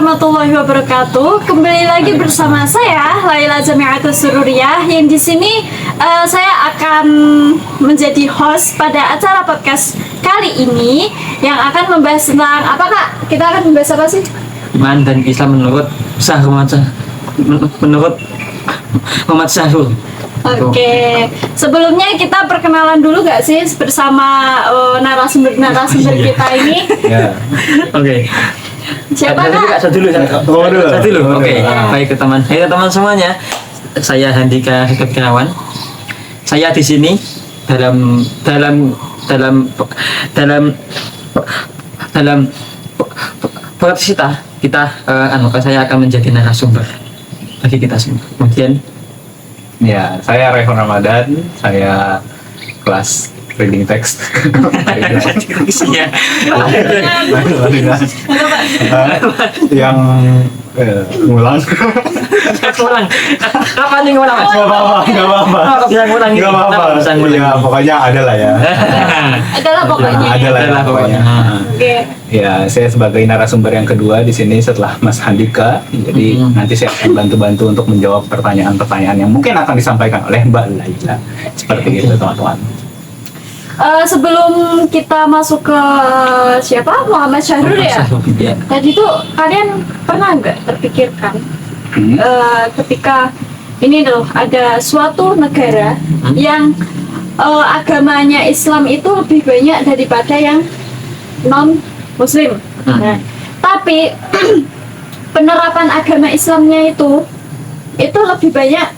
warahmatullahi wabarakatuh. Kembali lagi bersama saya Laila Jamiatus Sururiyah yang di sini saya akan menjadi host pada acara podcast kali ini yang akan membahas tentang apa Kak? Kita akan membahas apa sih? Iman dan Islam menurut Muhammad Syahrul. Oke, sebelumnya kita perkenalan dulu gak sih bersama narasumber kita ini? Ya. Oke. Siapa Kak? Satu dulu. Oke. Ah. Baik teman. Hai teman semuanya. Saya Handika Hidayat. Saya di sini dalam podcast saya akan menjadi narasumber bagi kita semua. Kemudian Ya, saya Rehon Ramadan, saya kelas reading text. isinya Yang ngulang. ngulang. Apa nih ngulang? Mas? Gak apa-apa. Bisa ngulang. Gak apa-apa. Bisa ngulang. Ya, pokoknya ada lah ya. Adalah pokoknya. Ada lah ya, pokoknya. Oke. Ya, saya sebagai narasumber yang kedua di sini setelah Mas Handika. Jadi nanti saya akan bantu-bantu untuk menjawab pertanyaan-pertanyaan yang mungkin akan disampaikan oleh Mbak Laila. Seperti itu, teman-teman. Sebelum kita masuk ke siapa Muhammad Syahrul ya? Ya. Tadi tuh kalian pernah nggak terpikirkan ketika ini loh ada suatu negara yang agamanya Islam itu lebih banyak daripada yang non Muslim. Nah, tapi penerapan agama Islamnya itu lebih banyak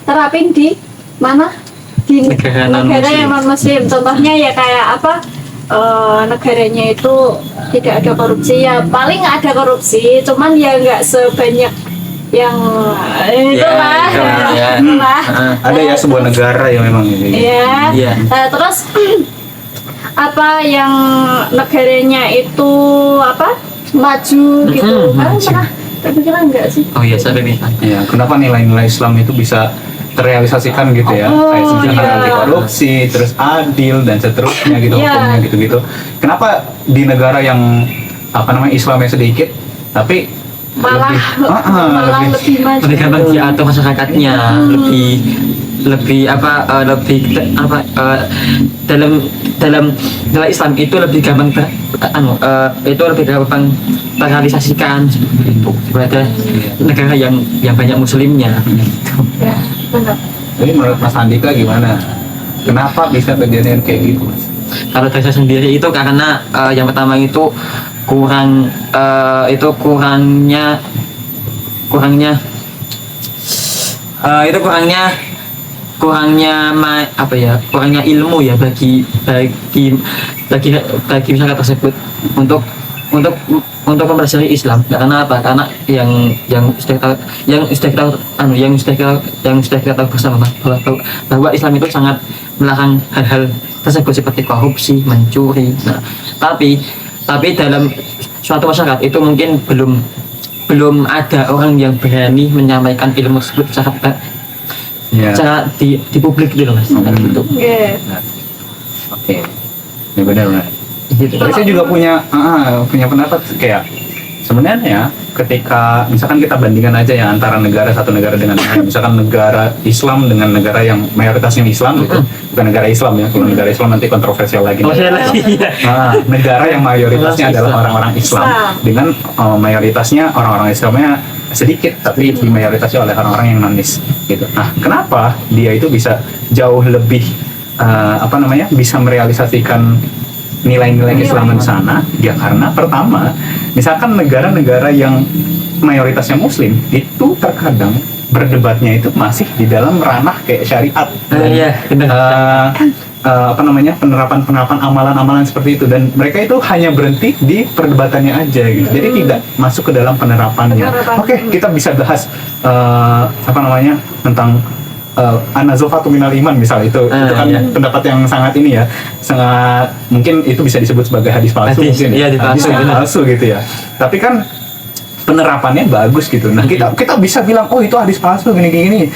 terapin di mana? Di Negara negara non-Muslim. yang non Muslim. Contohnya ya kayak negaranya itu tidak ada korupsi, ya paling ada korupsi, cuman ya nggak sebanyak yang itu lah. ya. Lah. Ada ya sebuah negara yang memang ini. Ya. Iya. Terus apa yang negaranya itu maju gitu. Kalian maju. pernah terpikiran nggak sih? Oh iya, saya ini. Ya, kenapa nilai-nilai Islam itu bisa terrealisasikan gitu ya, kayak seperti iya. anti korupsi, terus adil dan seterusnya gitu, Iya. hukumnya gitu-gitu. Kenapa di negara yang Islamnya sedikit, tapi Malah lebih maju. Lebih gampang diatur masyarakatnya, dalam nilai Islam itu lebih gampang terrealisasikan seperti itu daripada negara yang banyak muslimnya. Ya, benar. Jadi menurut Mas Andika gimana? Kenapa bisa kejadian kayak gitu, Mas? Kalau dari saya sendiri itu karena yang pertama itu kurangnya ilmu ya bagi masyarakat tersebut untuk mempelajari Islam. Karena apa? Karena yang sudah kita tahu bersama bahwa Islam itu sangat melarang hal-hal tersebut seperti korupsi, mencuri. Nah, tapi dalam suatu masyarakat itu mungkin belum ada orang yang berani menyampaikan ilmu tersebut secara di publik gitu loh Mas. Gitu. Oke. Oke, ini benar-benar. Gitu. Tapi saya juga punya pendapat kayak sebenarnya ketika misalkan kita bandingkan aja ya antara satu negara dengan lain, misalkan negara Islam dengan negara yang mayoritasnya Islam gitu, bukan negara Islam ya, kalau negara Islam nanti kontroversial lagi. Negara yang mayoritasnya adalah orang-orang Islam dengan mayoritasnya orang-orang Islamnya sedikit tapi dimayoritasi oleh orang-orang yang nonis gitu. Nah, kenapa dia itu bisa jauh lebih bisa merealisasikan nilai-nilai Keislaman di sana? Ya karena pertama, misalkan negara-negara yang mayoritasnya Muslim itu terkadang berdebatnya itu masih di dalam ranah kayak syariat. Penerapan amalan-amalan seperti itu, dan mereka itu hanya berhenti di perdebatannya aja gitu. Jadi tidak masuk ke dalam penerapannya. Oke, kita bisa bahas tentang an-nazafatu minal iman misal itu kan pendapat yang sangat ini ya, sangat mungkin itu bisa disebut sebagai hadis palsu mungkin. Hadis palsu gitu ya. Tapi kan penerapannya bagus gitu. Nah, kita bisa bilang oh itu hadis palsu gini.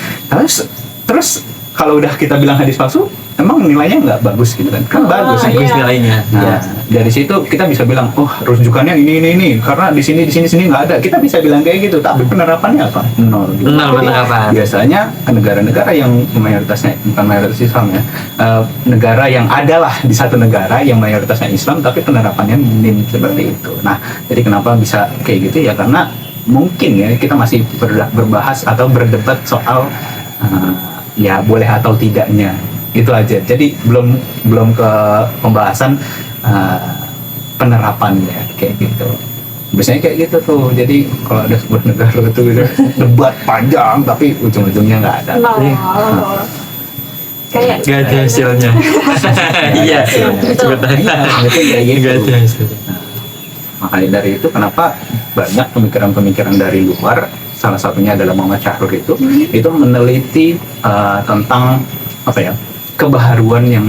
Terus kalau udah kita bilang hadis palsu, emang nilainya nggak bagus gitu kan bagus iya. Bagus nilainya. Nah, Ya. dari situ kita bisa bilang, oh rujukannya ini, karena di sini nggak ada. Kita bisa bilang kayak gitu, tapi penerapannya apa? Nol. Gitu. Nol Jadi, penerapan. biasanya negara-negara yang mayoritasnya bukan mayoritas Islam ya, negara yang adalah di satu negara yang mayoritasnya Islam, tapi penerapannya minim seperti itu. Nah, jadi kenapa bisa kayak gitu ya? Karena mungkin ya kita masih berbahas atau berdebat soal ya boleh atau tidaknya. Itu aja. Jadi belum ke pembahasan penerapannya kayak gitu. Biasanya kayak gitu tuh. Jadi kalau ada sebuah negara itu debat panjang tapi ujung-ujungnya nggak ada. Nol. Kayak Gak ada hasilnya. Iya. Sebetulnya Itu kayak gitu. gak ada hasilnya. Makanya dari itu kenapa banyak pemikiran-pemikiran dari luar, salah satunya adalah Muhammad Syahrur itu meneliti tentang apa ya, kebaharuan yang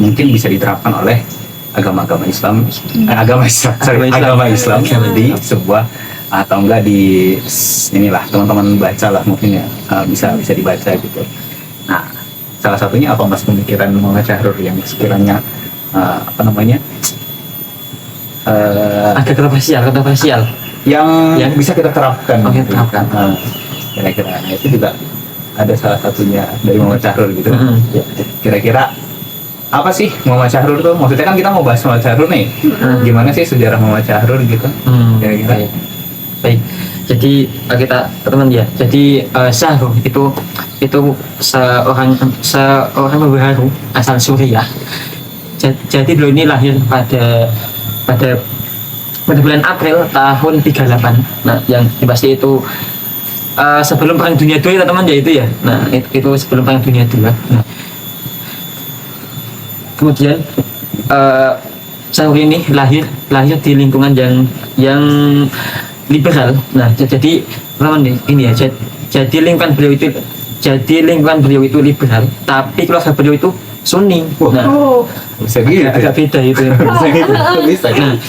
mungkin bisa diterapkan oleh agama Islam di sebuah atau enggak di inilah teman-teman baca lah mungkin ya, bisa dibaca gitu. Nah, salah satunya apa mas pemikiran Muhammad Syahrur yang sekiranya apa namanya Agak kontroversial. yang bisa kita terapkan. Oh, kita terapkan. Kira-kira nah, itu juga ada salah satunya dari Muhammad Syahrur gitu. Mm-hmm. Ya, kira-kira apa sih Muhammad Syahrur tuh? Maksudnya kan kita mau bahas Muhammad Syahrur nih. Gimana sih sejarah Muhammad Syahrur gitu? Kira-kira. Baik. Jadi kita teman ya. Jadi Syahrur itu seorang pembaharu asal Suriah. Jadi beliau ini lahir pada bulan April tahun 38. Nah, yang pasti itu sebelum Perang Dunia II ya teman-teman ya itu ya. Nah, itu sebelum Perang Dunia II. Nah, kemudian Syahrur ini lahir di lingkungan yang liberal. Nah, jadi teman-teman ini ya. Jadi lingkungan beliau itu liberal, tapi keluarga beliau itu Sunni. Nah, Bisa gitu. agak beda itu. Bisa gitu. Bisa gitu. Nah,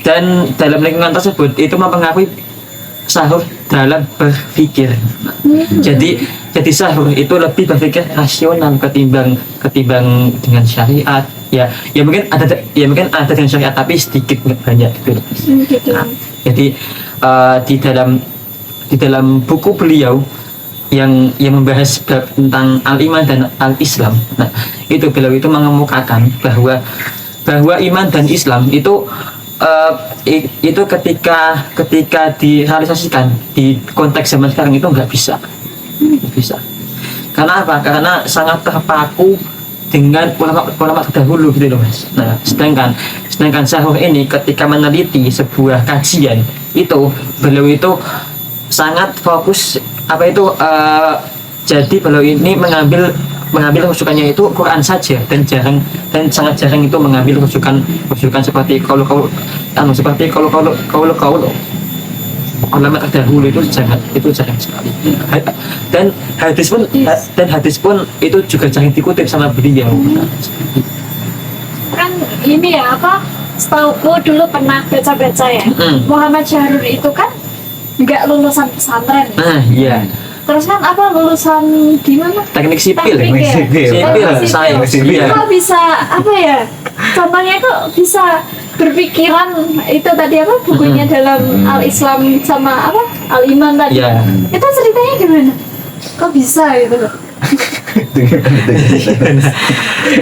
dan dalam lingkungan tersebut itu mempengaruhi Syahrur dalam berpikir. Nah, jadi Syahrur itu lebih berpikir rasional ketimbang dengan syariat. Ya mungkin ada dengan syariat tapi sedikit nggak banyak gitu. Nah, jadi di dalam buku beliau yang membahas tentang al-iman dan al-islam. Nah, itu beliau itu mengemukakan bahwa iman dan Islam itu ketika direalisasikan di konteks zaman sekarang itu nggak bisa. Karena apa? Karena sangat terpaku dengan ulama terdahulu gitu loh mas. Nah, sedangkan Syahrur ini ketika meneliti sebuah kajian itu beliau itu sangat fokus jadi beliau ini mengambil rujukannya itu Quran saja dan sangat jarang itu mengambil rujukan seperti kalau ulama terdahulu itu jarang sekali. Dan hadis pun itu juga jarang dikutip sama beliau. Kan ini ya setauku dulu pernah baca ya. Muhammad Syahrur itu kan nggak lulusan pesantren. Nah, iya. Terus kan lulusan di mana? Teknik sipil. Sains. Kok bisa contohnya kok bisa berpikiran itu tadi bukunya dalam al-Islam sama al-iman tadi. Iya. Itu ceritanya gimana? Kok bisa gitu loh?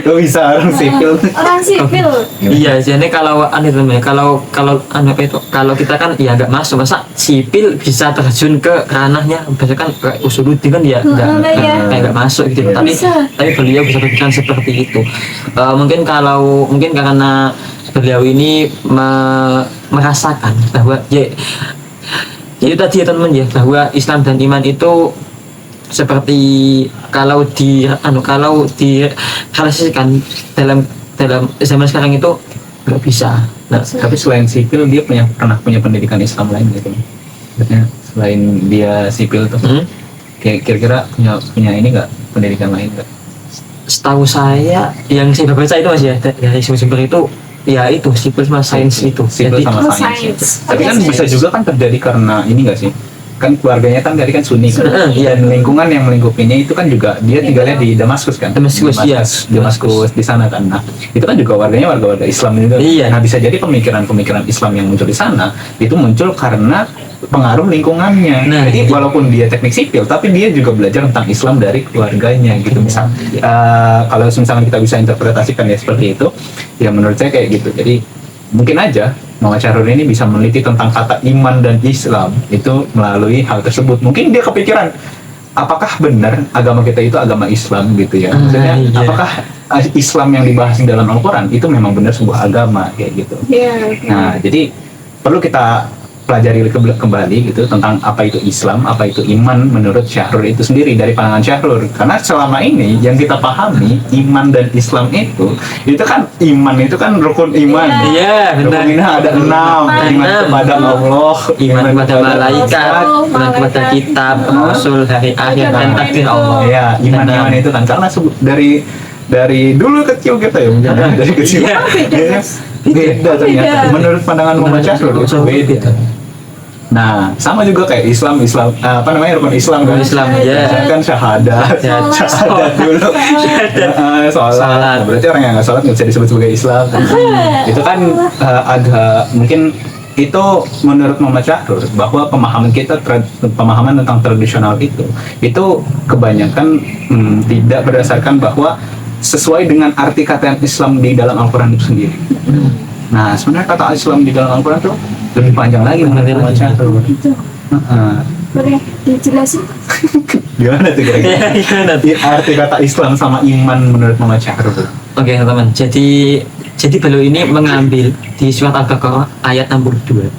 Kok bisa orang sipil? Orang sipil. Iya, jadi kalau kita kan ya nggak masuk, masa sipil bisa terjun ke ranahnya, biasanya kan usuluddin kan ya nggak masuk gitu. Tapi beliau bisa berpikiran seperti itu. Mungkin karena beliau ini merasakan bahwa itu tadi ya teman-teman ya, bahwa Islam dan iman itu seperti kalau direalisasikan dalam zaman sekarang itu nggak bisa. Nah, tapi selain sipil dia pernah punya pendidikan Islam lain gitu. Maksudnya selain dia sipil tuh, kira-kira punya ini nggak pendidikan lain nggak? Setahu saya yang saya baca itu mas ya, dari sumber itu ya itu sipil sama sains itu. Sipil sama sains. Tapi kan bisa juga kan terjadi karena ini nggak sih? kan keluarganya kan tadi kan Sunni kan, Iya. dan lingkungan yang melingkupinya itu kan juga dia tinggalnya di Damaskus kan, Damaskus, iya. Damaskus di sana kan. Nah itu kan juga warganya warga Islam juga. Iya. Nah bisa jadi pemikiran Islam yang muncul di sana itu muncul karena pengaruh lingkungannya. Nah, Jadi iya. walaupun dia teknik sipil, tapi dia juga belajar tentang Islam dari keluarganya gitu. Misal, kalau misalnya kita bisa interpretasikan ya seperti itu, ya menurut saya kayak gitu. Jadi mungkin aja Muhammad Syahrul ini bisa meneliti tentang kata iman dan Islam itu melalui hal tersebut. Mungkin dia kepikiran, apakah benar agama kita itu agama Islam gitu ya? Maksudnya, Iya. apakah Islam yang dibahas di dalam Al-Quran itu memang benar sebuah agama kayak gitu? Iya. Nah, jadi perlu kita pelajari kembali gitu tentang apa itu Islam, apa itu iman menurut Syahrul itu sendiri dari pandangan Syahrul. Karena selama ini yang kita pahami iman dan Islam itu kan iman itu kan rukun iman. Iya, benar. Rukun iman ada 6, iman kepada Allah, Iman kepada malaikat, iman kepada kitab, rasul, hari akhir dan takdir Allah. Ya, iman itu kan karena dari dulu kecil kita ya, dari kecil. Iya. Beda, beda ternyata. Beda. Menurut pandangan Muhammad Syahrul itu beda. Nah, sama juga kayak Islam, apa namanya rukun Islam kan? Rukun Islam, ya. Kan syahadat dulu. Sholat. Sholat. Berarti orang yang nggak sholat nggak bisa disebut sebagai Islam. Itu kan agak mungkin itu menurut Muhammad Syahrul bahwa pemahaman tentang tradisional itu kebanyakan tidak berdasarkan bahwa sesuai dengan arti kata Islam di dalam Al-Quran itu sendiri. Nah, sebenarnya kata Islam di dalam Al-Quran itu lebih panjang lagi menurut Muhammad Syahrul. Boleh dijelasin? Gimana tuh kira-kira? Iya, gimana tuh? Arti kata Islam sama iman menurut Muhammad Syahrul. Oke teman, jadi beliau ini mengambil di surat Al-Baqarah ayat 62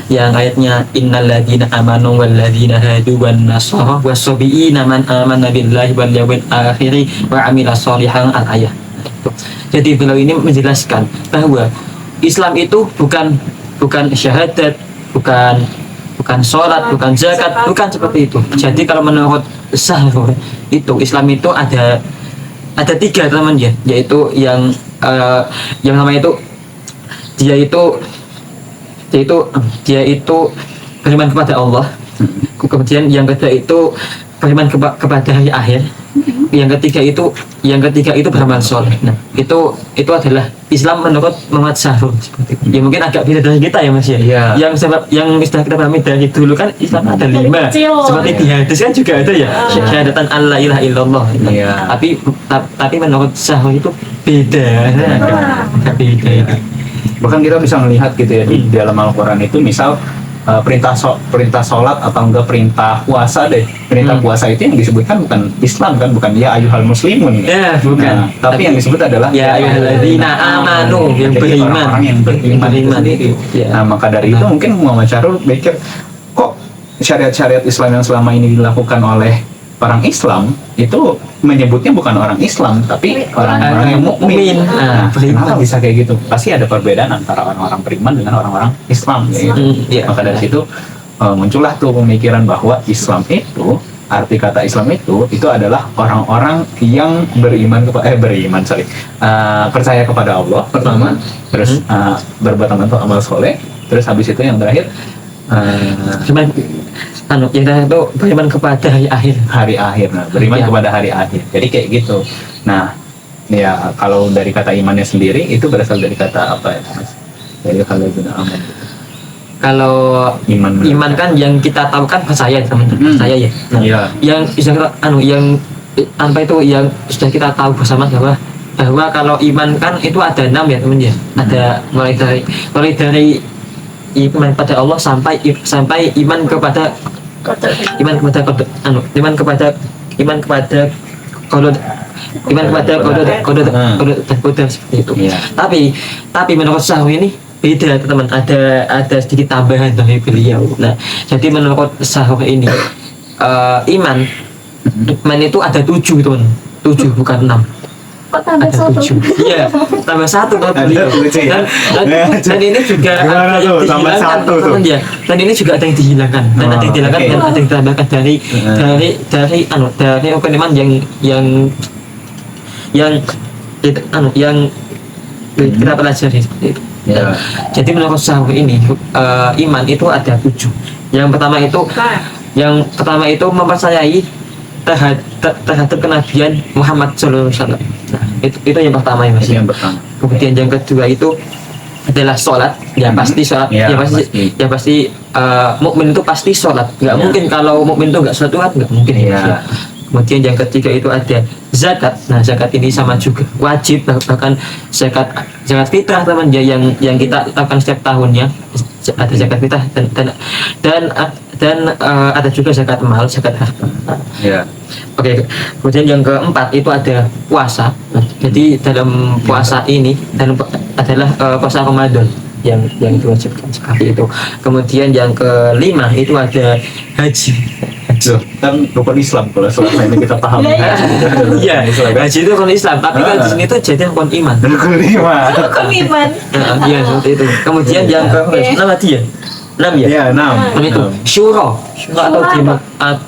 yang ayatnya innal ladzina amanu wal ladzina hadu wan nasara was-sabiina man amana billahi wal yawmil akhir wa amila sholihan al-ayah. Jadi beliau ini menjelaskan bahwa Islam itu bukan syahadat, bukan sholat, bukan zakat, bukan seperti itu. Jadi kalau menurut Syahrul itu Islam itu ada 3 teman ya, yaitu yang namanya itu dia itu beriman kepada Allah. Kemudian yang kedua itu beriman kepada hari akhir. Yang ketiga itu beramal soleh. Nah, itu adalah Islam menurut Muhammad Syahrul seperti itu. Ya mungkin agak beda dari kita ya Mas ya. Iya. Yang sudah kita pahami dari dulu kan Islam ada 5. kecil. Seperti di hadis kan juga ada ya. Syahadatan alla ilaha illallah. Iya. Tapi menurut Syahrul itu beda. Agak beda itu. Bahkan kita bisa melihat gitu ya di dalam Al-Quran itu misal perintah sholat atau enggak perintah puasa deh. Perintah puasa itu yang disebutkan bukan Islam kan, bukan ya ayyuhal muslimun. Ya, bukan. Nah, tapi yang disebut adalah ya ayyuhalladzina amanu, yang Jadi beriman. orang-orang yang beriman itu sendiri. Ya. Nah, maka dari itu mungkin Muhammad Syahrul pikir kok syariat-syariat Islam yang selama ini dilakukan oleh orang Islam itu menyebutnya bukan orang Islam tapi orang-orang yang mukmin. Nah, kenapa bisa kayak gitu? Pasti ada perbedaan antara orang-orang beriman dengan orang-orang Islam ya. Iya. Maka dari situ muncullah tuh pemikiran bahwa Islam itu arti kata Islam itu adalah orang-orang yang percaya kepada Allah pertama, terus berbuat amal soleh, terus habis itu yang terakhir yang itu beriman kepada hari akhir. Nah, beriman Ya. kepada hari akhir. Jadi kayak gitu. Nah, ya kalau dari kata imannya sendiri itu berasal dari kata apa ya, Mas? Dari kalau guna aman. Kalau iman kan yang kita tahu kan percaya teman-teman, percaya ya. Nah, Iya. yang sudah yang sudah kita tahu bersama bahwa kalau iman kan itu ada 6 ya teman ya. Ada mulai dari iman kepada Allah sampai iman kepada qadar seperti itu. Iya. Tapi menurut Syahrul ini beda teman, ada sedikit tambahan dari beliau. Nah, jadi menurut Syahrul ini iman itu ada 7 teman, 7 bukan 6. Kok tambah Ada 7. 1? Iya, tambah 1 menurut beliau. Ada 7 ya? Dan ini juga Gimana ada yang tuh, tambah dihilangkan 1 tuh? teman ya. Dan ini juga ada yang dihilangkan dan ada yang dihilangkan oke. dan ada yang ditambahkan dari rukun iman yang kita pelajari seperti itu. Ya. Jadi menurut Syahrul ini iman itu ada 7. Yang pertama itu Yang pertama itu mempercayai terhadap kenabian Muhammad Sallallahu Alaihi Wasallam. Nah, itu yang pertama ya Mas. Itu yang pertama. Kemudian yang kedua itu adalah sholat. Ya pasti sholat. Ya, Ya pasti mukmin itu pasti sholat. Nggak Ya. mungkin kalau mukmin itu nggak sholat itu kan nggak mungkin. Ya. Ya. Kemudian yang ketiga itu ada zakat. Nah, zakat ini sama juga wajib, bahkan zakat fitrah teman ya, yang kita lakukan setiap tahunnya. Ada zakat fitrah dan ada juga zakat mal, zakat harta. Ya. Oke, kemudian yang keempat itu ada puasa. Nah, jadi dalam puasa ini adalah puasa Ramadan yang diwajibkan seperti itu. Kemudian yang kelima itu ada haji. Loh, kan rukun Islam kalau selama ini kita paham. Iya, haji itu rukun Islam, tapi kan di sini itu jadi rukun iman. Rukun iman. Komitmen. Iya, seperti itu. Kemudian yang Oke. ke-6 tadi ya? 6 ya? Iya, 6. Enam itu syura atau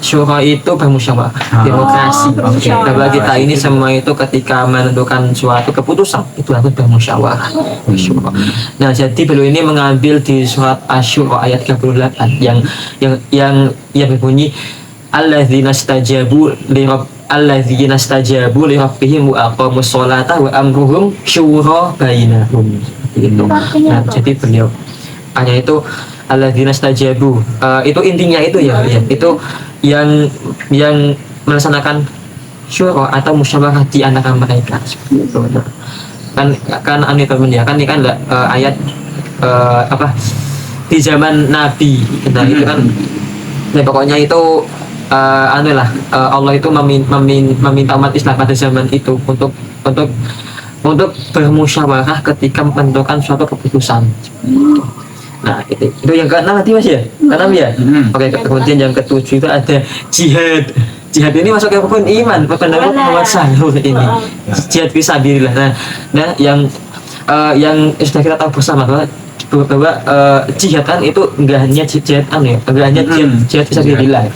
syura itu bermusyawarah, demokrasi. Oke. Bahwa kita ini semua itu ketika menentukan suatu keputusan itu harus bermusyawarah. Syura. Nah, jadi beliau ini mengambil di surat Asy-Syura ayat 38 yang berbunyi alladzina stajabu li rabbihim wa aqamus sholata wa amruhum syura bainahum. Gitu. Nah, jadi beliau hanya itu alladzina stajabu, itu intinya itu ya, itu yang melaksanakan syura atau musyawarah di antara mereka. Seperti itu. Nah, kan aneh teman ya, kan ini kan ayat di zaman Nabi. Nah, itu kan ya pokoknya itu Allah itu meminta umat Islam pada zaman itu untuk bermusyawarah ketika menentukan suatu keputusan. Nah, itu yang ke-6 tadi Mas ya? Ke-6 ya? Oke, kemudian yang ke-7 itu ada jihad. Jihad ini masuk ke rukun iman, pendapat Muhammad SAW ini. Jihad fisabilillah. Nah, yang sudah kita tahu bersama bahwa jihad kan itu enggak hanya jihad enggak hanya jihad fisabilillah.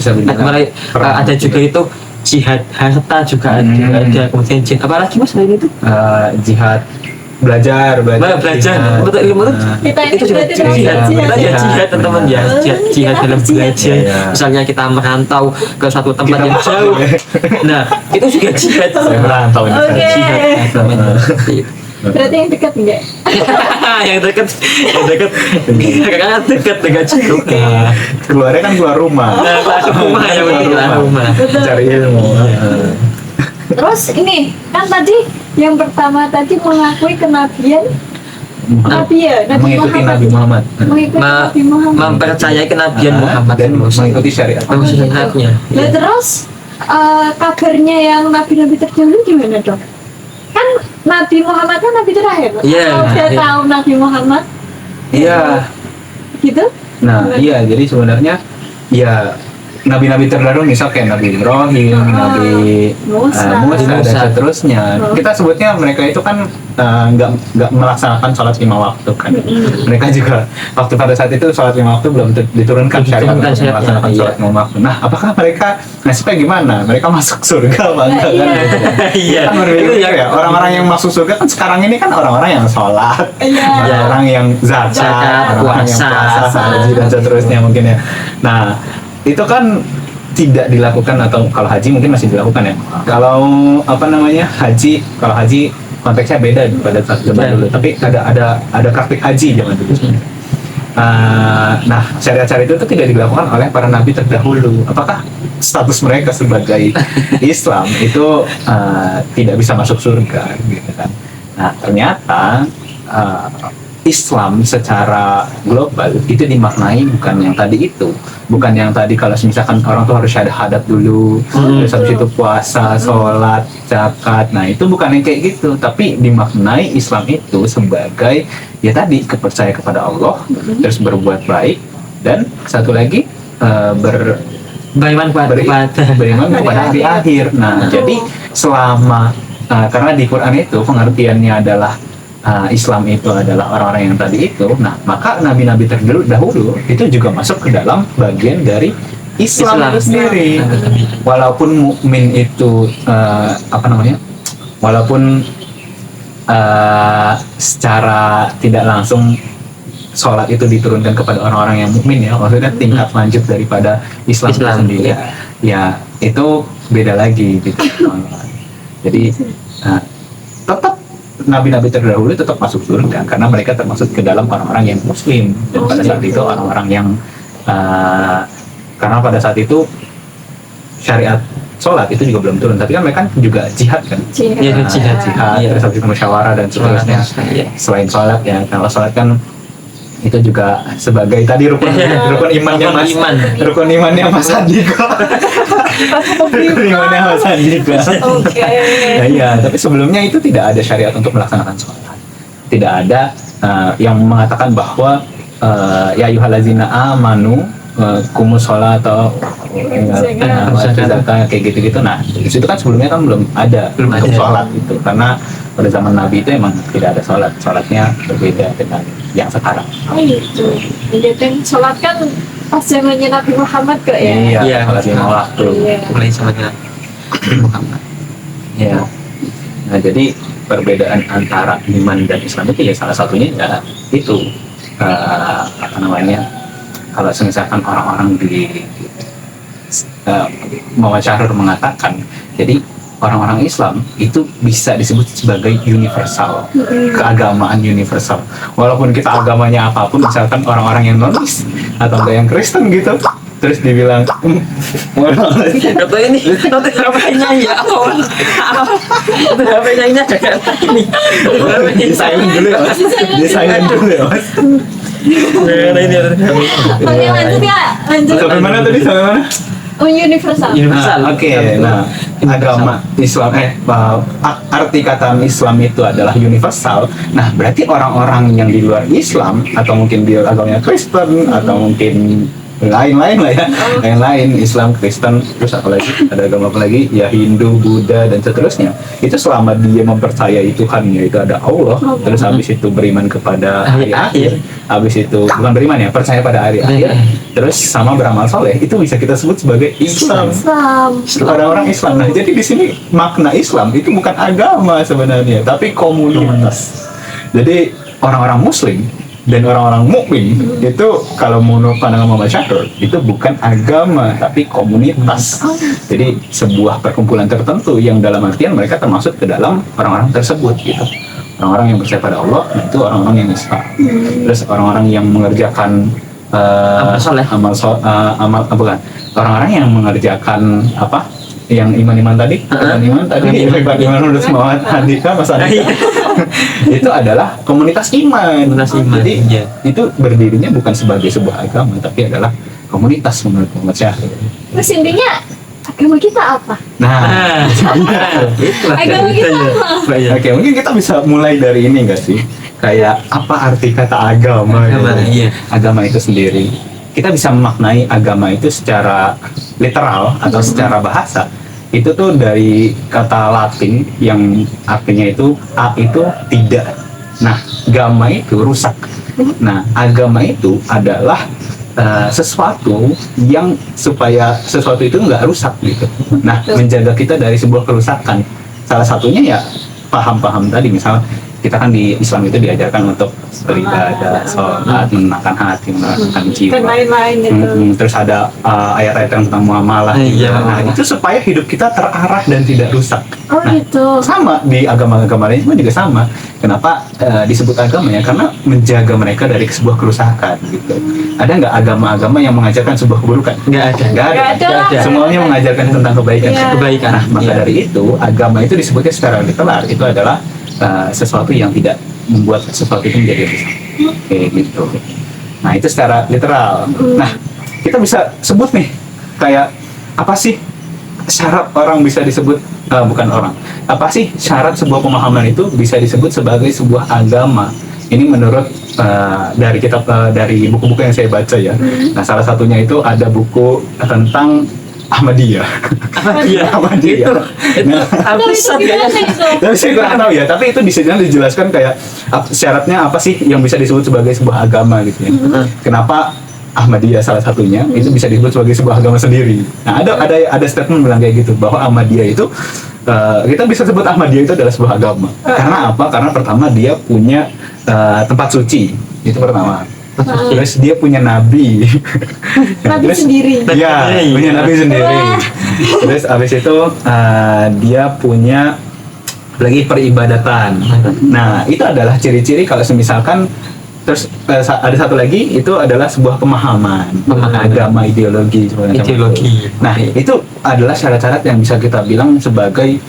Ada juga itu jihad harta juga ada, kemudian jihad apa lagi Mas selain itu? Jihad belajar betul ilmu itu juga jihad. Kita jihad teman-teman ya, jihad dalam belajar. Misalnya kita merantau ke suatu tempat yang jauh, nah itu juga jihad. Saya merantau ini. Jihad namanya. Berarti yang dekat enggak? yang dekat karena dekat jauh. Keluarnya kan keluar rumah. Rumah yang keluar rumah. Cari ilmu. Terus ini kan tadi yang pertama tadi mengakui kenabian Nabi Mengikuti Nabi Muhammad. Mengikuti Nabi Muhammad. Mempercayai kenabian Muhammad dan mengikuti syariat. syariatnya. Nah, terus kabarnya yang nabi-nabi terdahulu gimana dok? Kan Nabi Muhammad kan nabi terakhir. Iya. Kalau udah tahu Nabi Muhammad Iya. gitu? Nah, iya, jadi sebenarnya ya nabi-nabi terdahulu misal kayak Nabi Ibrahim, Nabi Musa. Musa dan seterusnya. Kita sebutnya mereka itu kan nggak melaksanakan sholat 5 waktu kan. Mereka juga waktu pada saat itu sholat 5 waktu belum diturunkan syariat untuk melaksanakan sholat 5 waktu. Nah, apakah mereka nasibnya gimana? Mereka masuk surga apa enggak kan? Iya. Kan berbeda ya. Orang-orang yang masuk surga kan sekarang ini kan orang-orang yang sholat, orang yang zakat, orang yang puasa, haji dan seterusnya mungkin ya. Nah, itu kan tidak dilakukan, atau kalau haji mungkin masih dilakukan ya. Kalau kalau haji konteksnya beda pada saat zaman dulu, tapi ada praktik haji zaman dulu. Nah, syariat-syariat itu tidak dilakukan oleh para nabi terdahulu. Apakah status mereka sebagai Islam itu tidak bisa masuk surga gitu kan? Nah, ternyata Islam secara global itu dimaknai bukan yang tadi itu, bukan yang tadi kalau misalkan orang tuh harus syahadat dulu, terus habis itu puasa, sholat, zakat. Nah, itu bukan yang kayak gitu, tapi dimaknai Islam itu sebagai ya tadi percaya kepada Allah, terus berbuat baik, dan satu lagi beriman kepada hari akhir. Nah, jadi selama karena di Quran itu pengertiannya adalah Islam itu adalah orang-orang yang tadi itu. Nah, maka nabi-nabi terdahulu itu juga masuk ke dalam bagian dari Islam itu sendiri. Walaupun mukmin itu walaupun secara tidak langsung sholat itu diturunkan kepada orang-orang yang mukmin ya, maksudnya tingkat lanjut daripada Islam, itu Islam, sendiri ya. ya itu beda lagi gitu. Jadi tetap nabi-nabi terdahulu tetap masuk surga karena mereka termasuk ke dalam orang-orang yang muslim, dan pada saat itu orang-orang yang karena pada saat itu syariat sholat itu juga belum turun, tapi kan mereka juga jihad kan. Iya, jihad. Iya. Terus habis itu musyawarah dan seterusnya. Iya. Selain sholat ya, kalau sholat kan itu juga sebagai tadi rukun imannya Mas rukun imannya Mas Andika. Rukun imannya Mas Andika. Oke. Nah, iya, tapi sebelumnya itu tidak ada syariat untuk melaksanakan sholat. Tidak ada yang mengatakan bahwa ya ayyuhallazina amanu kumus sholat atau zakat kayak gitu-gitu. Nah, di situ kan sebelumnya kan belum ada untuk sholat itu, karena pada zaman Nabi itu emang tidak ada sholat. Sholatnya berbeda dengan yang sekarang. Oh gitu. Jadi kan sholat kan pas zamannya Nabi Muhammad kok ya. Iya. Sholat lima waktu. Iya. Mulai sama Muhammad. Ya. Nah, jadi perbedaan antara iman dan Islam itu ya salah satunya ya itu apa namanya, kalau misalkan orang-orang di Muhammad Syahrul mengatakan, jadi orang-orang Islam itu bisa disebut sebagai universal, keagamaan universal. Walaupun kita agamanya apapun, misalkan orang-orang yang nonis atau enggak yang Kristen gitu, terus dibilang Kata ini, nanti HP-nya ya Allah. Itu HP-nya ini ada ini. Silent dulu ya Mas. Dia silent dulu ya Mas. Nah, ini ada. Oke, lanjut ya, lanjut. Sampai mana tadi? Sampai mana? Oh, universal. Universal. Oke, nah agama Islam arti kata Islam itu adalah universal. Nah, berarti orang-orang yang di luar Islam atau mungkin dia agamanya Kristen atau mungkin lain-lain lah ya, lain-lain Islam, Kristen, terus apa lagi, ada agama apa lagi ya, Hindu, Buddha dan seterusnya, itu selama dia mempercayai Tuhan, yaitu ada Allah, terus habis itu beriman kepada hari akhir, habis itu bukan beriman ya, percaya pada hari akhir, terus sama beramal soleh, itu bisa kita sebut sebagai Islam. Orang-orang Islam. Nah, jadi di sini makna Islam itu bukan agama sebenarnya, tapi komunitas. Jadi orang-orang Muslim dan orang-orang mukmin itu kalau menurut pandangan Muhammad Syahrul itu bukan agama tapi komunitas. Jadi sebuah perkumpulan tertentu yang dalam artian mereka termasuk ke dalam orang-orang tersebut gitu. Orang-orang yang percaya pada Allah, nah itu orang-orang yang Islam. Terus orang-orang yang mengerjakan bukan, orang-orang yang mengerjakan apa? Yang iman-iman tadi, iman tadi, iman menurut Muhammad Andika, Mas Andika, itu adalah komunitas iman. Jadi itu berdirinya bukan sebagai sebuah agama, tapi adalah komunitas menurut Muhammad Syahrul. Terus intinya agama kita apa? Nah, Agama kita apa? Oke, mungkin kita bisa mulai dari ini nggak sih? Kayak apa arti kata agama? Iya. Agama itu sendiri. Kita bisa memaknai agama itu secara literal atau secara bahasa. Itu tuh dari kata Latin yang artinya itu a itu tidak. Nah, gamma itu rusak. Nah, agama itu adalah sesuatu yang supaya sesuatu itu nggak rusak gitu. Nah, menjaga kita dari sebuah kerusakan. Salah satunya ya paham-paham tadi, misal kita kan di Islam itu diajarkan untuk beribadah, sholat, menenangkan hati, menenangkan jiwa. Dan lain-lain gitu. Terus ada ayat-ayat tentang muamalah. Nah, itu supaya hidup kita terarah dan tidak rusak. Oh Nah, gitu. sama di agama-agama lain juga sama. Kenapa disebut agama ya? Karena menjaga mereka dari sebuah kerusakan gitu. Ada nggak agama-agama yang mengajarkan sebuah keburukan? Nggak ada. Nggak ada. Nggak ada. Semuanya mengajarkan tentang kebaikan. Iya. Kebaikan. Nah, maka dari itu agama itu disebutnya secara literal itu adalah sesuatu yang tidak membuat sesuatu itu menjadi rusak. Kayak gitu. Nah, itu secara literal. Nah, kita bisa sebut nih kayak apa sih syarat orang bisa disebut bukan orang. Apa sih syarat sebuah pemahaman itu bisa disebut sebagai sebuah agama? Ini menurut dari kitab dari buku-buku yang saya baca ya. Nah, salah satunya itu ada buku tentang Ahmadiyah. Ahmadiyah. Tapi saya kurang tahu ya. Tapi itu di sini dijelaskan kayak syaratnya apa sih yang bisa disebut sebagai sebuah agama gitu ya. Kenapa Ahmadiyah salah satunya itu bisa disebut sebagai sebuah agama sendiri. Nah, ada statement bilang kayak gitu bahwa Ahmadiyah itu kita bisa sebut Ahmadiyah itu adalah sebuah agama. Karena apa? Karena pertama dia punya tempat suci. Itu pertama. Terus dia punya nabi. Nabi Terus- sendiri. Iya, punya nabi sendiri. Wah. Terus abis itu dia punya lagi peribadatan. Nah, itu adalah ciri-ciri kalau misalkan terus ada satu lagi itu adalah sebuah pemahaman agama ideologi sebenarnya. Ideologi. Nah, itu adalah syarat-syarat yang bisa kita bilang sebagai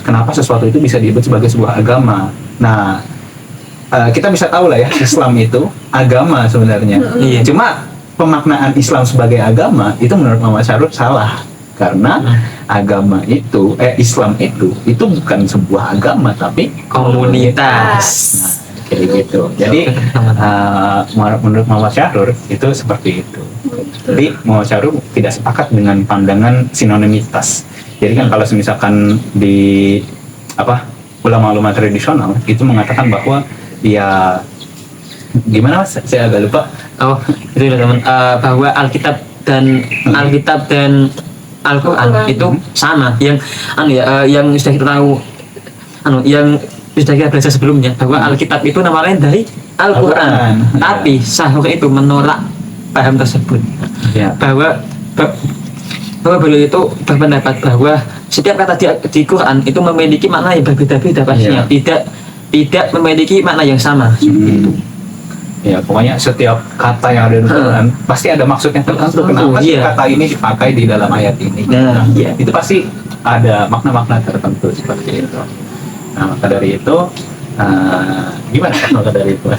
kenapa sesuatu itu bisa disebut sebagai sebuah agama. Nah, kita bisa tahu lah ya, Islam itu agama sebenarnya. Iya. Cuma pemaknaan Islam sebagai agama itu menurut Muhammad Syarur salah. Karena agama itu, Islam itu bukan sebuah agama tapi Komunitas. Nah, kayak gitu. Jadi menurut Muhammad Syarur itu seperti itu. Jadi Muhammad Syarur tidak sepakat dengan pandangan sinonimitas. Jadi kan kalau misalkan di ulama-ulama tradisional itu mengatakan bahwa ya gimana Mas? Saya agak lupa. Oh, itu ya teman. Bahwa Alkitab dan Al-Quran itu sama. Yang yang sudah kita tahu, yang sudah kita belajar sebelumnya bahwa Alkitab itu nama lain dari Al-Quran. Tapi Syarur itu menolak paham tersebut. Ya. Bahwa beliau itu berpendapat bahwa setiap kata di Quran itu memiliki makna yang berbeda-beda pastinya. Tidak memiliki makna yang sama. Ya, pokoknya setiap kata yang ada di Quran pasti ada maksudnya tertentu. Kenapa sih kata ini dipakai di dalam ayat ini? Nah, iya. Itu pasti ada makna-makna tertentu seperti itu. Nah, maka dari itu gimana maka dari itu?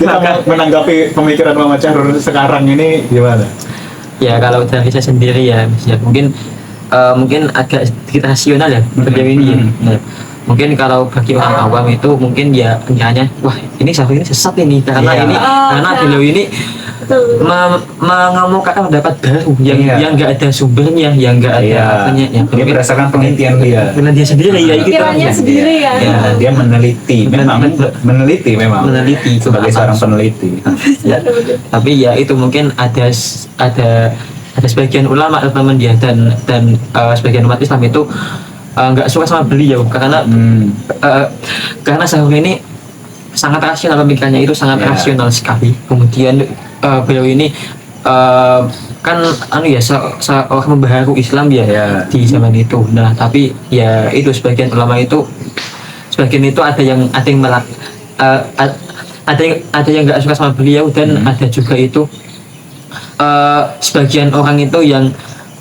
Kita mau menanggapi pemikiran Muhammad Syarur sekarang ini gimana? Ya kalau dari saya sendiri ya mungkin agak sedikit rasional ya beliau ini ya. Nah, mungkin kalau bagi orang awam itu mungkin ya hanya wah ini Syarur ini sesat ini karena karena beliau ini mengemukakan pendapat baru yang nggak ada sumbernya, yang nggak ada apanya, yang dia berdasarkan penelitian dia. Penelitian sendiri ya gitu. Pikirannya sendiri ya. Ya, dia meneliti memang sebagai seorang peneliti. Ya, tapi ya itu mungkin ada sebagian ulama teman-teman dia dan sebagian umat Islam itu nggak suka sama beliau karena Syarur ini sangat rasional, pemikirannya itu sangat rasional sekali. Kemudian beliau ini kan seorang membaharu Islam di zaman itu. Nah tapi ya itu sebagian ulama itu ada yang ada yang nggak suka sama beliau dan ada juga itu sebagian orang itu yang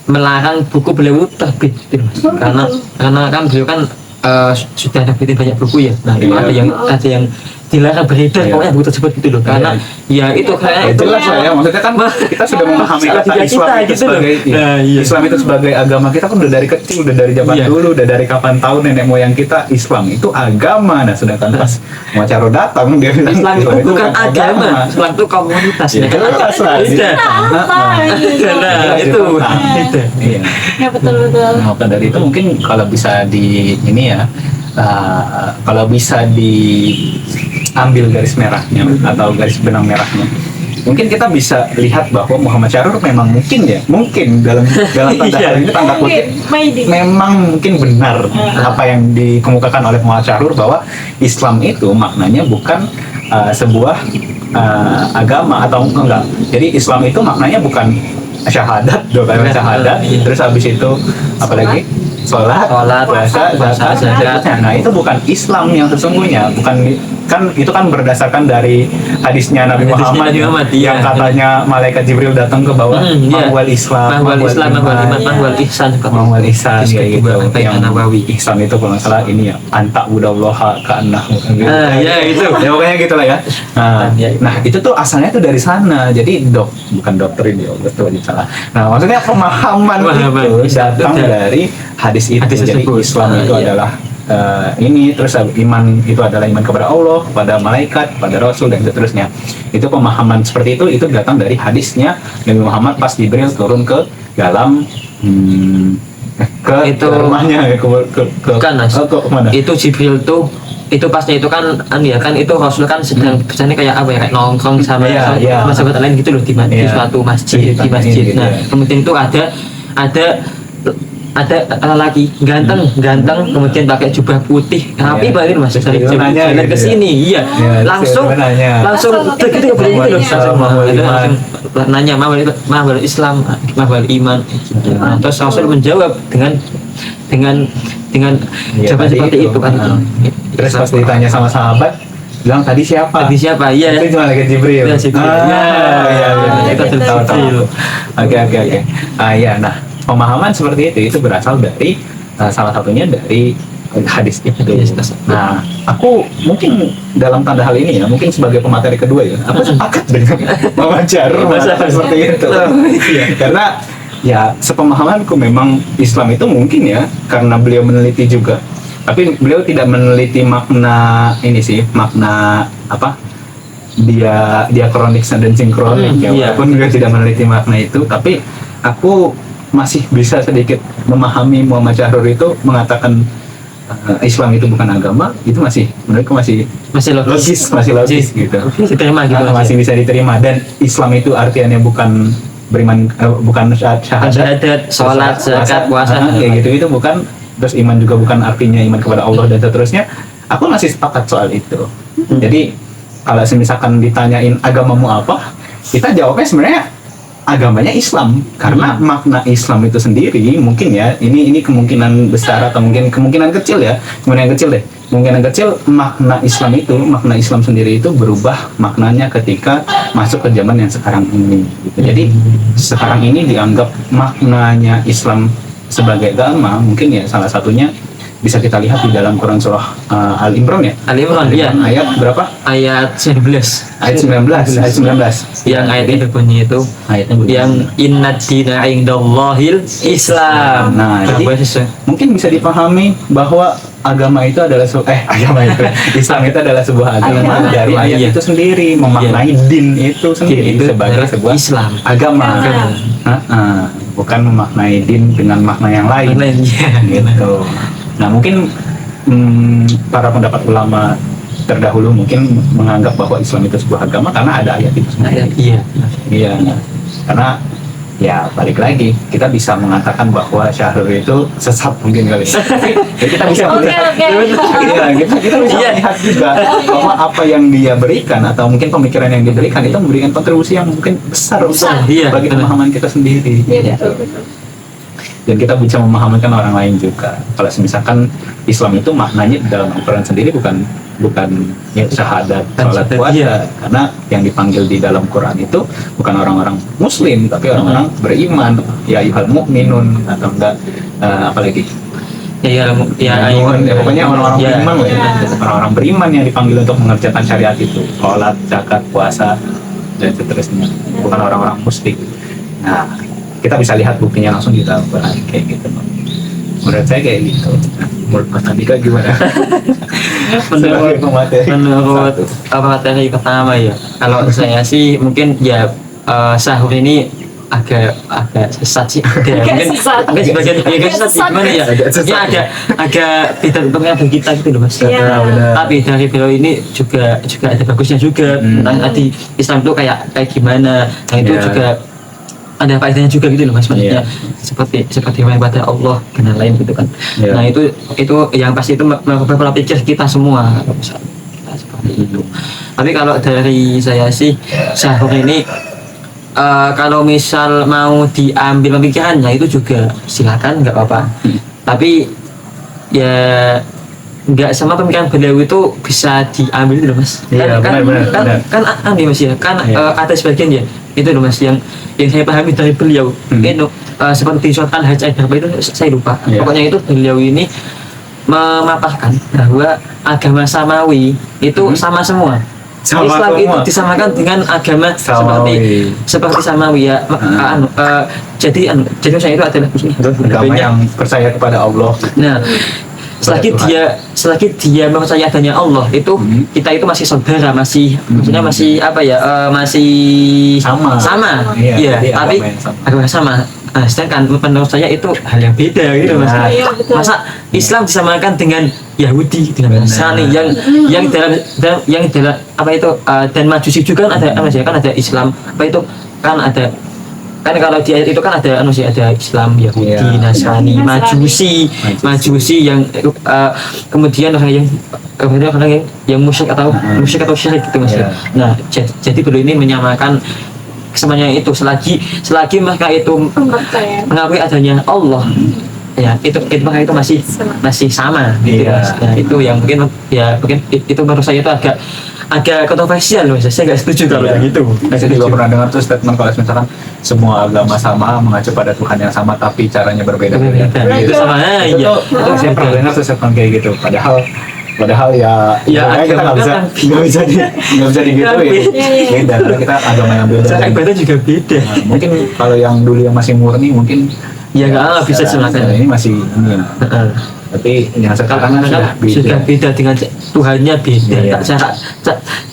melarang buku beliau terbit gitu, Mas. Karena kan beliau kan sudah nerbitin banyak buku ya. Nah itu ada yang dilarang beredar pokoknya buku tersebut gitu loh. Karena ya itu kayak itu jelas ya, maksudnya kan kita sudah memahami kata Islam itu gitu sebagai Islam itu sebagai agama kita kan udah dari kecil, udah dari zaman dulu, udah dari kapan tahu nenek moyang kita Islam itu agama. Nah sedangkan pas Muhammad Syarur datang dia bilang Islam itu bukan agama, Islam itu komunitas. Ya, jelas lah. Nah itu. Iya. Ya betul. Nah, maka dari itu mungkin kalau bisa kalau bisa diambil garis merahnya atau garis benang merahnya, mungkin kita bisa lihat bahwa Muhammad Syarur memang mungkin dalam tanda hal ini tanda kutip memang mungkin benar apa yang dikemukakan oleh Muhammad Syarur bahwa Islam itu maknanya bukan sebuah agama atau enggak. Jadi Islam itu maknanya bukan syahadat, dua kalimat syahadat, terus habis itu apalagi sholat, puasa, zakat. Nah itu bukan Islam yang sesungguhnya, kan itu kan berdasarkan dari hadisnya Nabi Muhammad yang katanya malaikat Jibril datang ke bawah mahwal Islam, mahwal ihsan kayak gitu. Yang ihsan itu kalau nggak salah ini ya anta budallaha ka'annahu. Ya itu. Ya pokoknya gitulah ya. Nah itu tuh asalnya tuh dari sana. Jadi bukan doktrin ya, betul salah. Nah maksudnya pemahaman itu datang dari hadis itu. Jadi Islam itu adalah ini, terus iman itu adalah iman kepada Allah, kepada malaikat, kepada Rasul dan seterusnya. Itu pemahaman seperti itu datang dari hadisnya Nabi Muhammad pas Jibril turun ke dalam ke rumahnya ke mana? Itu Jibril tuh itu pasnya itu kan itu Rasul kan sedang biasanya kayak apa ya, kayak nongkrong sama sahabat lain gitu loh di suatu masjid, di masjid. Nah kemudian itu ada ada lelaki ganteng kemudian pakai jubah putih rapi banget mas dari Terus jalan nanya ke gitu sini iya Ya, langsung begitu gitu loh Iman. langsung nanya mahal Islam mahal iman nah, terus Rasul menjawab dengan Iya, jawaban tadi seperti itu kan Terus pas ditanya sama sahabat, bilang tadi siapa? tadi siapa iya Itu cuma lagi Jibril. Ya, Jibril. Iya. Itu Tahu. Jibril. Oke. Iya, nah pemahaman seperti itu berasal dari salah satunya dari hadis itu. Hadis tersebut. Nah, aku mungkin dalam tanda hal ini ya, mungkin sebagai pemateri kedua ya, aku sepakat dengan Mawajar seperti itu. Iya, karena ya sepemahamanku memang Islam itu mungkin ya, karena beliau meneliti juga, tapi beliau tidak meneliti makna ini sih, makna apa? Dia kronik dan sinkronik ya, iya. walaupun beliau tidak meneliti makna itu, tapi aku masih bisa sedikit memahami Muhammad Syahrur itu mengatakan Islam itu bukan agama, itu menurutku masih logis gitu. diterima gitu Masih bisa diterima, dan Islam itu artinya bukan beriman, bukan syahadat, sholat, zakat, puasa kayak gitu, itu bukan. Terus iman juga bukan artinya iman kepada Allah dan seterusnya. Aku masih sepakat soal itu. Jadi kalau misalkan ditanyain agamamu apa, kita jawabnya sebenarnya agamanya Islam, karena makna Islam itu sendiri mungkin ya, ini kemungkinan besar atau mungkin kemungkinan kecil ya, kemungkinan kecil makna Islam sendiri itu berubah maknanya ketika masuk ke zaman yang sekarang ini gitu. Jadi sekarang ini dianggap maknanya Islam sebagai agama, mungkin ya salah satunya bisa kita lihat di dalam Quran surah Al-Imran ya. Al-Imran ya. Ayat berapa? Ayat 19. Ayat 19. Yang ayat itu bunyi itu yang inna dina indallahil Islam. Nah, jadi mungkin bisa dipahami bahwa agama itu adalah Islam itu adalah sebuah agama. Dari ayat itu sendiri memaknai din itu sendiri sebagai sebuah Islam, agama. Bukan memaknai din dengan makna yang lain. Gitu. Nah, mungkin para pendapat ulama terdahulu mungkin menganggap bahwa Islam itu sebuah agama karena ada ayat itu sendiri. Iya. Karena ya balik lagi, kita bisa mengatakan bahwa Syahrul itu sesat mungkin kali. Jadi kita bisa melihat, kita bisa lihat juga bahwa apa yang dia berikan atau mungkin pemikiran yang diberikan itu memberikan kontribusi yang mungkin besar untuk bagi pemahaman kita sendiri. Dan kita bisa memahamkan orang lain juga. Kalau misalkan Islam itu maknanya dalam Al-Quran sendiri bukan ya, syahadat, sholat, puasa, karena yang dipanggil di dalam Quran itu bukan orang-orang Muslim, tapi orang-orang beriman, ya ayyuhal mu'minun atau enggak apalagi pokoknya orang-orang beriman lah ya. Orang-orang beriman yang dipanggil untuk mengerjakan syariat itu, sholat, zakat, puasa dan seterusnya, bukan orang-orang musyrik. Nah, kita bisa lihat buktinya langsung di dalam Quran kayak gitu. Menurut saya kayak gitu. Menurut Mas Andika gimana? Menurut materi pertama ya, kalau saya sih mungkin ya Syahrul ini agak sesat sih, mungkin agak sebagian sesat gimana ya? Ya agak tidak berpengaruh kita gitu loh mas. Tapi dari beliau ini juga ada bagusnya juga tentang tadi Islam itu kayak gimana, nah itu juga ada faedahnya juga gitu loh mas, maksudnya seperti kepada Allah dan lain gitu kan. Nah itu yang pasti itu merubah pola pikir kita semua seperti itu. Tapi kalau dari saya sih Syahrul ini kalau misal mau diambil pemikirannya itu juga silakan, nggak apa-apa. Tapi ya nggak sama pemikiran beliau itu bisa diambil gitu loh mas. Kan aneh mas ya, kan ada sebagian ya itu loh mas yang saya pahami dari beliau itu seperti surat Al-Hajj ayat berapa itu saya lupa. Pokoknya itu beliau ini memaparkan bahwa agama samawi itu sama semua. Islam itu disamakan dengan agama seperti samawi ya. Jadi saya itu adalah agama yang percaya kepada Allah. Nah, selagi dia mempercayai adanya Allah itu kita itu masih saudara, maksudnya masih apa ya, masih sama. Iya, tapi agama sama. Nah, sedangkan menurut saya itu hal yang beda gitu mas. Masa Islam disamakan dengan Yahudi, dengan Nasrani yang dalam apa itu dan Majusi juga kan ada mas ya, kan ada Islam apa itu kan ada kan kalau di ayat itu kan ada ada Islam, Yahudi, Iya. Nasrani, Majusi yang kemudian orang yang musyrik atau syirik gitu Mas. Iya. Nah, jadi dulu ini menyamakan semuanya itu selagi mereka itu Percaya. mengakui adanya Allah, ya itu maka itu masih sama gitu Iya. Mas. Nah, itu yang mungkin itu menurut saya itu agak kontroversial Mas. Saya nggak setuju kalau yang itu. Saya juga pernah dengar tuh statement kalau misalkan semua agama sama mengacu pada Tuhan yang sama tapi caranya berbeda-beda. Itu sama Itu iya. tuh saya pernah dengar tuh statement kayak gitu. Padahal ya kita agama nggak bisa digituin. Iya. Beda karena kita agama yang beda. Cara ibadah juga beda. Nah, mungkin kalau yang dulu yang masih murni mungkin Ya nggak bisa secara- silakan. ini masih ini. Heeh. Tapi yang sekarang kan Karena sudah beda dengan Tuhannya beda. Iya.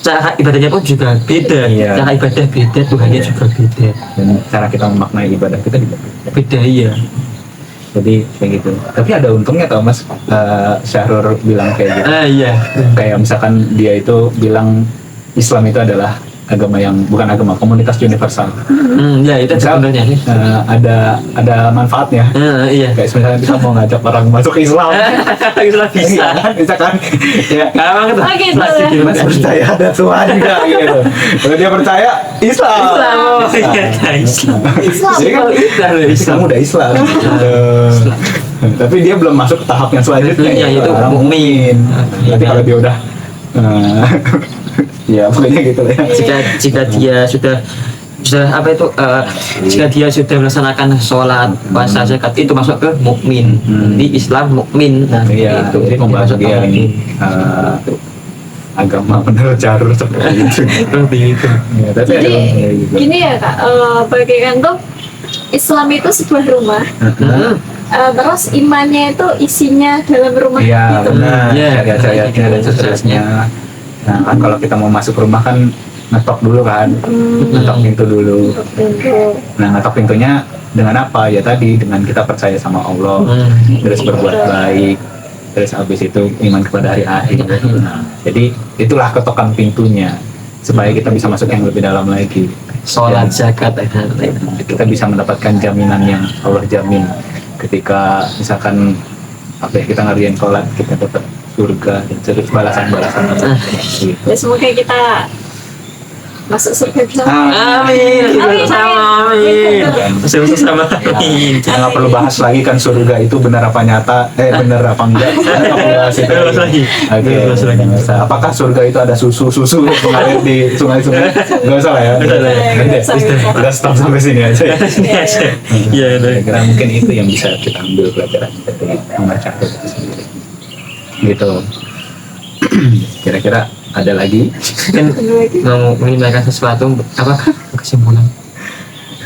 Cara ibadahnya pun juga beda. Iya. Cara ibadah beda, Tuhannya Iya. juga beda. Dan cara kita memaknai ibadah kita juga beda. Beda iya. Jadi kayak gitu. Tapi ada untungnya tau Mas, Syahrul bilang kayak gitu. Iya. Kayak misalkan dia itu bilang Islam itu adalah agama yang bukan agama, komunitas universal. Ya itu Misal, sebenarnya. ada manfaatnya. Iya. Kayak misalnya kita mau ngajak orang masuk Islam. Islam bisa. Iya kan? Bisa kan? Ya, Emang itu Oke, plastik boleh. gitu. Mas percaya ada Tuhan juga gitu. Kalau dia percaya Islam. Islam. Oh iya, ada Islam. Islam. Jadi kan Islam. kamu udah Islam. Tapi dia belum masuk ke tahap yang selanjutnya Selanjutnya, yaitu orang mukmin. Nanti kalau dia udah ya pokoknya gitu lah ya. Jika dia sudah apa itu jika dia sudah melaksanakan sholat, puasa, zakat itu masuk ke mukmin. Di Islam mukmin. Nah, Iya, itu jadi membahas masuk ke dia mukmin. ini agama menurut Jarur seperti itu. Seperti itu. Ya, tapi ada Jadi kayak gitu. gini ya Kak, bagikan tuh Islam itu sebuah rumah. Hmm. Terus imannya itu isinya dalam rumah Iya, itu. benar. Iya. Syariat-syariatnya dan seterusnya. Nah, kan kalau kita mau masuk rumah kan ngetok dulu kan, ngetok pintu dulu. Pintu. Nah, ngetok pintunya dengan apa? Ya tadi dengan kita percaya sama Allah, terus berbuat baik, terus habis itu iman kepada hari akhir. Nah, jadi itulah ketokan pintunya supaya kita bisa masuk yang lebih dalam lagi. Sholat, Dan zakat, dan lain-lain. kita bisa mendapatkan jaminan yang Allah jamin. Ketika misalkan kita ngadain sholat, kita dapat surga dan terus balasan-balasan. Gitu. Ya semoga kita masuk surga bersama. Amin. Amin. Sama amin. Sama amin. Kita nggak perlu bahas lagi kan surga itu benar apa nyata, benar apa enggak. Kita nggak perlu bahas itu Bahas lagi. Oke, Bahas lagi. nggak usah. Apakah surga itu ada susu mengalir di sungai-sungai? Nggak usah lah ya. Nggak usah lah ya. Udah, udah stop sampai sini aja. Iya, Kira-kira mungkin itu yang bisa kita ambil pelajaran dari membaca Al-Quran itu sendiri. Gitu. Kira-kira ada lagi? Mungkin mau menyampaikan sesuatu apa kesimpulan?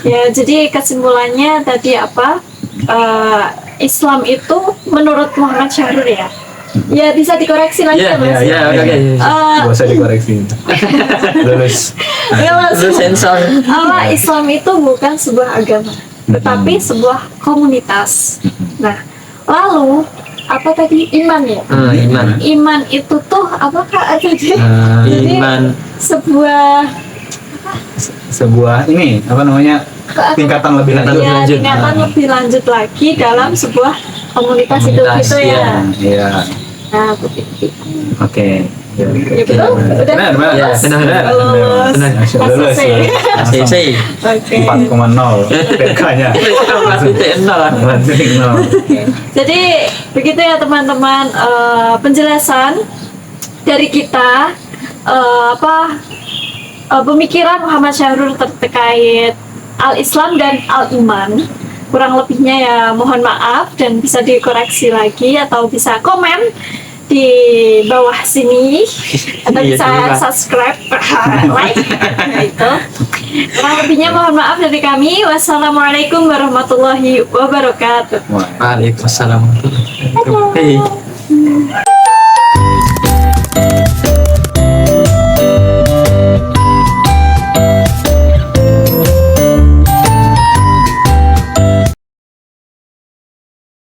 Ya, jadi kesimpulannya tadi apa? Islam itu menurut Muhammad Syahrul ya. Ya bisa dikoreksi lagi ya, Mas. Iya, oke. Gak usah dikoreksi. Lulus. Ya, Mas. Lu sensor. Apa Islam itu bukan sebuah agama, tetapi sebuah komunitas. Nah, lalu apa tadi iman ya? Iman. Iman itu tuh apakah tadi? Jadi Iman. Sebuah ini apa namanya? Tingkatan lebih lanjut. Ya, lanjut. tingkatan lebih lanjut lagi dalam sebuah komunitas itu Komunitas, gitu ya. Iya. Nah, begitu. Oke. Ya betul, udah Benar, benar. Ya, lulus. benar. Lulus. Benar. Lulus. ACC. ACC. Oke. 4,0 PK-nya. Jadi begitu ya teman-teman, penjelasan dari kita pemikiran Muhammad Syahrul terkait Al-Islam dan Al-Iman. Kurang lebihnya ya mohon maaf dan bisa dikoreksi lagi atau bisa komen di bawah sini atau Iya, bisa terima. subscribe, like, nah, itu. Kurang lebihnya mohon maaf dari kami. Wassalamualaikum warahmatullahi wabarakatuh. Wah. Waalaikumsalam. Hey.